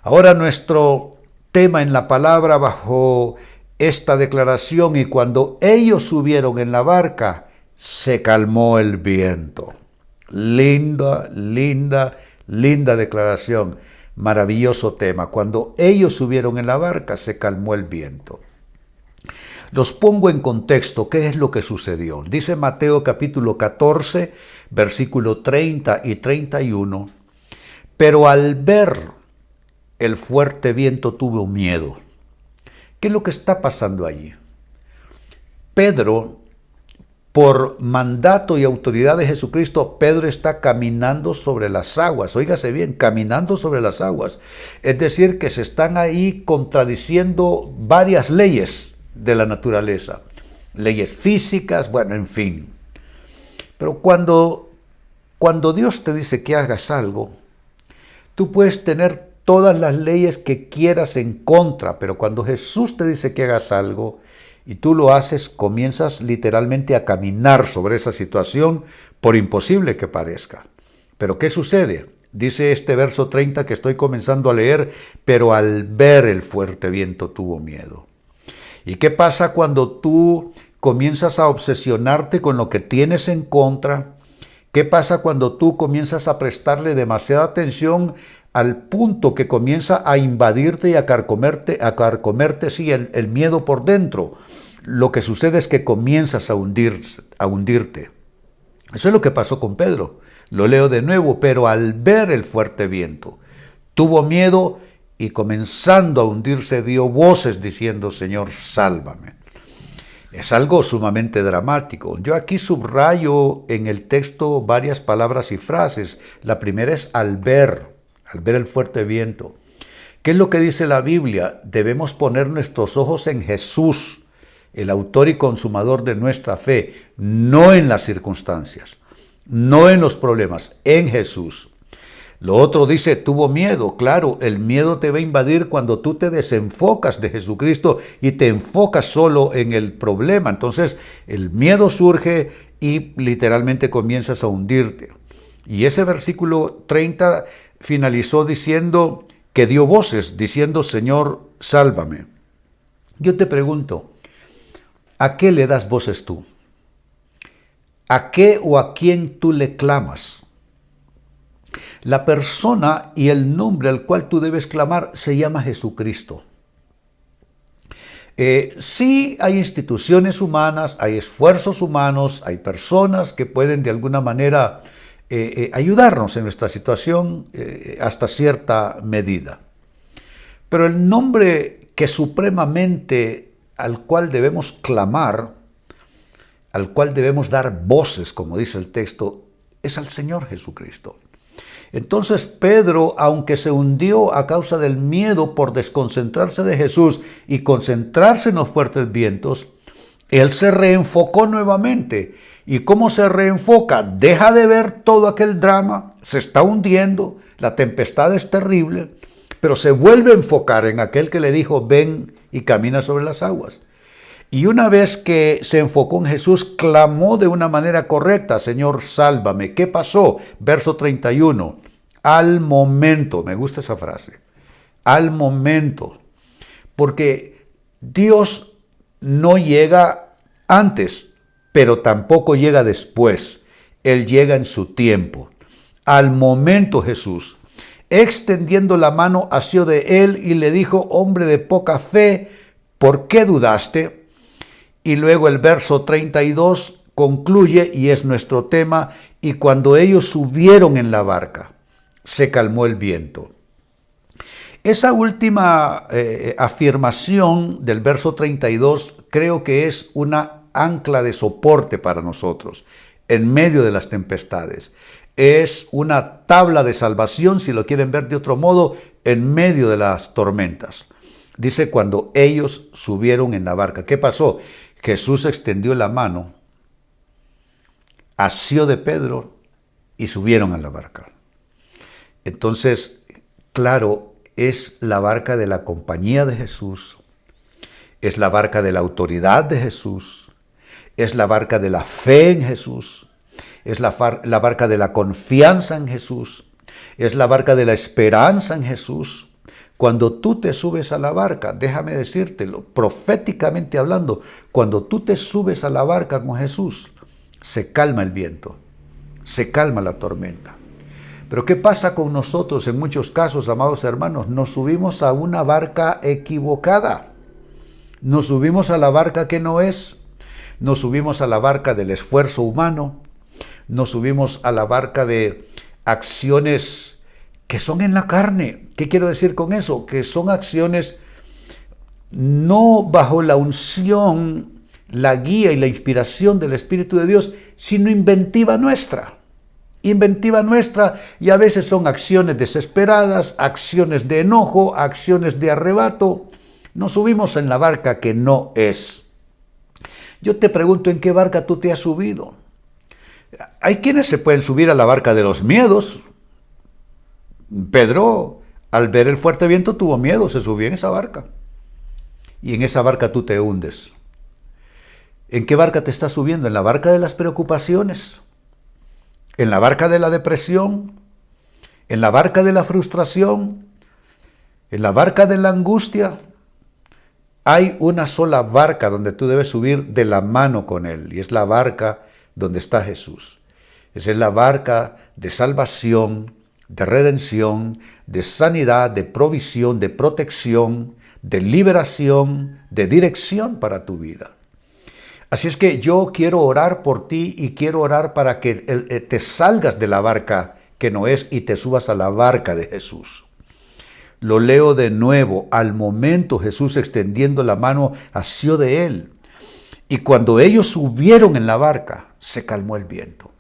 Ahora nuestro tema en la palabra bajo esta declaración: y cuando ellos subieron en la barca, se calmó el viento. Linda, linda, linda declaración. Maravilloso tema. Cuando ellos subieron en la barca, se calmó el viento. Los pongo en contexto. ¿Qué es lo que sucedió? Dice Mateo capítulo 14, versículo 30 y 31. Pero al ver el fuerte viento tuvo miedo. ¿Qué es lo que está pasando allí? Pedro, por mandato y autoridad de Jesucristo, Pedro está caminando sobre las aguas. Óigase bien, caminando sobre las aguas. Es decir, que se están ahí contradiciendo varias leyes de la naturaleza. Leyes físicas, bueno, en fin. Pero cuando Dios te dice que hagas algo, tú puedes tener todas las leyes que quieras en contra, pero cuando Jesús te dice que hagas algo y tú lo haces, comienzas literalmente a caminar sobre esa situación, por imposible que parezca. Pero ¿qué sucede? Dice este verso 30 que estoy comenzando a leer: pero al ver el fuerte viento tuvo miedo. ¿Y qué pasa cuando tú comienzas a obsesionarte con lo que tienes en contra? ¿Qué pasa cuando tú comienzas a prestarle demasiada atención al punto que comienza a invadirte y a carcomerte sí, el miedo por dentro? Lo que sucede es que comienzas a hundirte. Eso es lo que pasó con Pedro. Lo leo de nuevo: pero al ver el fuerte viento, tuvo miedo y comenzando a hundirse dio voces diciendo: Señor, sálvame. Es algo sumamente dramático. Yo aquí subrayo en el texto varias palabras y frases. La primera es al ver el fuerte viento. ¿Qué es lo que dice la Biblia? Debemos poner nuestros ojos en Jesús, el autor y consumador de nuestra fe, no en las circunstancias, no en los problemas, en Jesús. Lo otro dice, tuvo miedo. Claro, el miedo te va a invadir cuando tú te desenfocas de Jesucristo y te enfocas solo en el problema. Entonces, el miedo surge y literalmente comienzas a hundirte. Y ese versículo 30 finalizó diciendo que dio voces, diciendo: Señor, sálvame. Yo te pregunto, ¿a qué le das voces tú? ¿A qué o a quién tú le clamas? La persona y el nombre al cual tú debes clamar se llama Jesucristo. Sí hay instituciones humanas, hay esfuerzos humanos, hay personas que pueden de alguna manera ayudarnos en nuestra situación hasta cierta medida. Pero el nombre que supremamente al cual debemos clamar, al cual debemos dar voces, como dice el texto, es al Señor Jesucristo. Entonces Pedro, aunque se hundió a causa del miedo por desconcentrarse de Jesús y concentrarse en los fuertes vientos, él se reenfocó nuevamente. ¿Y cómo se reenfoca? Deja de ver todo aquel drama, se está hundiendo, la tempestad es terrible, pero se vuelve a enfocar en aquel que le dijo: ven y camina sobre las aguas. Y una vez que se enfocó en Jesús, clamó de una manera correcta: Señor, sálvame. ¿Qué pasó? Verso 31. Al momento, me gusta esa frase, al momento, porque Dios no llega antes, pero tampoco llega después. Él llega en su tiempo. Al momento Jesús, extendiendo la mano, asió de él y le dijo: hombre de poca fe, ¿por qué dudaste? Y luego el verso 32 concluye, y es nuestro tema: y cuando ellos subieron en la barca, se calmó el viento. Esa última afirmación del verso 32 creo que es una ancla de soporte para nosotros en medio de las tempestades. Es una tabla de salvación, si lo quieren ver de otro modo, en medio de las tormentas. Dice: cuando ellos subieron en la barca. ¿Qué pasó? Jesús extendió la mano, asió de Pedro y subieron a la barca. Entonces, claro, es la barca de la compañía de Jesús, es la barca de la autoridad de Jesús, es la barca de la fe en Jesús, es la barca de la confianza en Jesús, es la barca de la esperanza en Jesús. Cuando tú te subes a la barca, déjame decírtelo, proféticamente hablando, cuando tú te subes a la barca con Jesús, se calma el viento, se calma la tormenta. Pero ¿qué pasa con nosotros en muchos casos, amados hermanos? Nos subimos a una barca equivocada. Nos subimos a la barca que no es. Nos subimos a la barca del esfuerzo humano. Nos subimos a la barca de acciones que son en la carne. ¿Qué quiero decir con eso? Que son acciones no bajo la unción, la guía y la inspiración del Espíritu de Dios, sino inventiva nuestra. Inventiva nuestra, y a veces son acciones desesperadas, acciones de enojo, acciones de arrebato. Nos subimos en la barca que no es. Yo te pregunto, ¿en qué barca tú te has subido? Hay quienes se pueden subir a la barca de los miedos. Pedro, al ver el fuerte viento, tuvo miedo, se subió en esa barca. Y en esa barca tú te hundes. ¿En qué barca te estás subiendo? ¿En la barca de las preocupaciones? ¿En la barca de la depresión? ¿En la barca de la frustración? ¿En la barca de la angustia? Hay una sola barca donde tú debes subir de la mano con Él, y es la barca donde está Jesús. Esa es la barca de salvación, de redención, de sanidad, de provisión, de protección, de liberación, de dirección para tu vida. Así es que yo quiero orar por ti y quiero orar para que te salgas de la barca que no es y te subas a la barca de Jesús. Lo leo de nuevo. Al momento Jesús, extendiendo la mano, asió de él. Y cuando ellos subieron en la barca, se calmó el viento.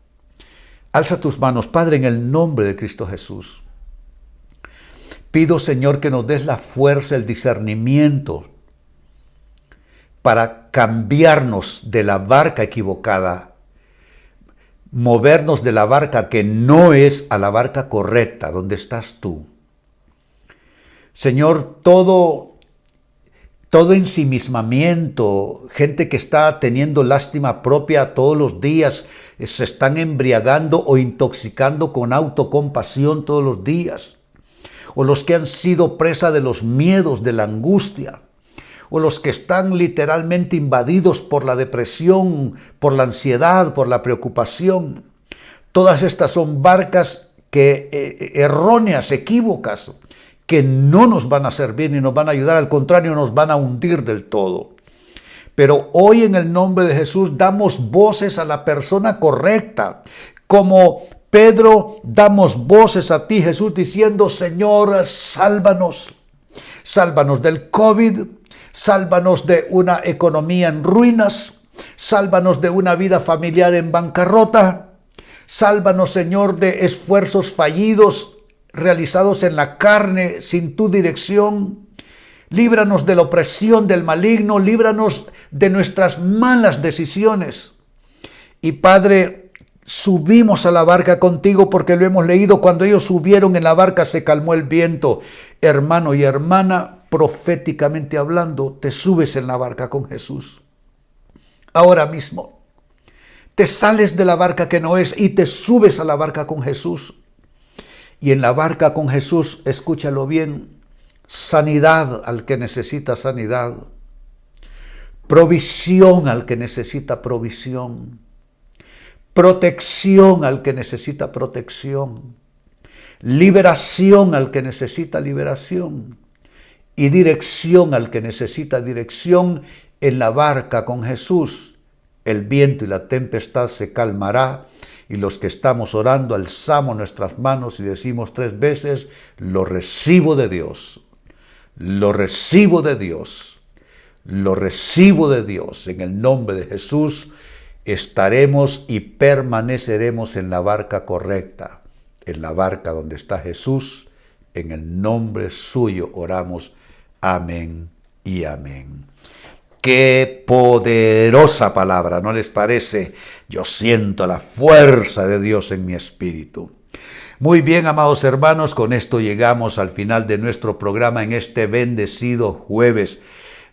Alza tus manos, Padre, en el nombre de Cristo Jesús. Pido, Señor, que nos des la fuerza, el discernimiento para cambiarnos de la barca equivocada, movernos de la barca que no es a la barca correcta, donde estás tú. Señor, todo ensimismamiento, gente que está teniendo lástima propia todos los días, se están embriagando o intoxicando con autocompasión todos los días, o los que han sido presa de los miedos, de la angustia, o los que están literalmente invadidos por la depresión, por la ansiedad, por la preocupación. Todas estas son barcas erróneas, equívocas, que no nos van a servir ni nos van a ayudar, al contrario, nos van a hundir del todo. Pero hoy, en el nombre de Jesús, damos voces a la persona correcta. Como Pedro, damos voces a ti, Jesús, diciendo: Señor, sálvanos. Sálvanos del COVID, sálvanos de una economía en ruinas, sálvanos de una vida familiar en bancarrota, sálvanos, Señor, de esfuerzos fallidos realizados en la carne sin tu dirección. Líbranos de la opresión del maligno, líbranos de nuestras malas decisiones. Y Padre, subimos a la barca contigo porque lo hemos leído. Cuando ellos subieron en la barca se calmó el viento. Hermano y hermana, proféticamente hablando, te subes en la barca con Jesús. Ahora mismo, te sales de la barca que no es y te subes a la barca con Jesús. Y en la barca con Jesús, escúchalo bien, sanidad al que necesita sanidad, provisión al que necesita provisión, protección al que necesita protección, liberación al que necesita liberación y dirección al que necesita dirección. En la barca con Jesús, el viento y la tempestad se calmará. Y los que estamos orando, alzamos nuestras manos y decimos 3 veces: lo recibo de Dios, lo recibo de Dios, lo recibo de Dios. En el nombre de Jesús estaremos y permaneceremos en la barca correcta, en la barca donde está Jesús. En el nombre suyo oramos. Amén y amén. ¡Qué poderosa palabra! ¿No les parece? Yo siento la fuerza de Dios en mi espíritu. Muy bien, amados hermanos, con esto llegamos al final de nuestro programa en este bendecido jueves.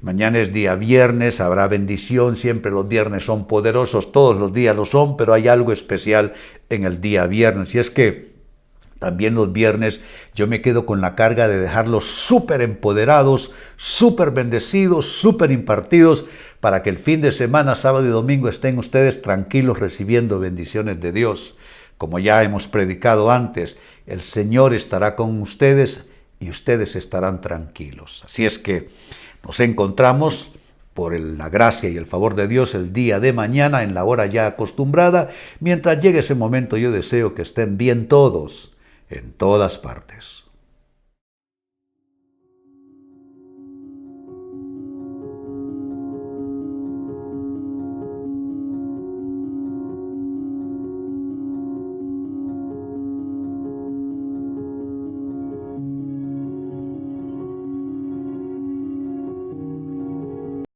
Mañana es día viernes, habrá bendición. Siempre los viernes son poderosos, todos los días lo son, pero hay algo especial en el día viernes. Y es que También los viernes yo me quedo con la carga de dejarlos súper empoderados, súper bendecidos, súper impartidos, para que el fin de semana, sábado y domingo, estén ustedes tranquilos recibiendo bendiciones de Dios. Como ya hemos predicado antes, el Señor estará con ustedes y ustedes estarán tranquilos. Así es que nos encontramos por la gracia y el favor de Dios el día de mañana en la hora ya acostumbrada. Mientras llegue ese momento, yo deseo que estén bien todos en todas partes.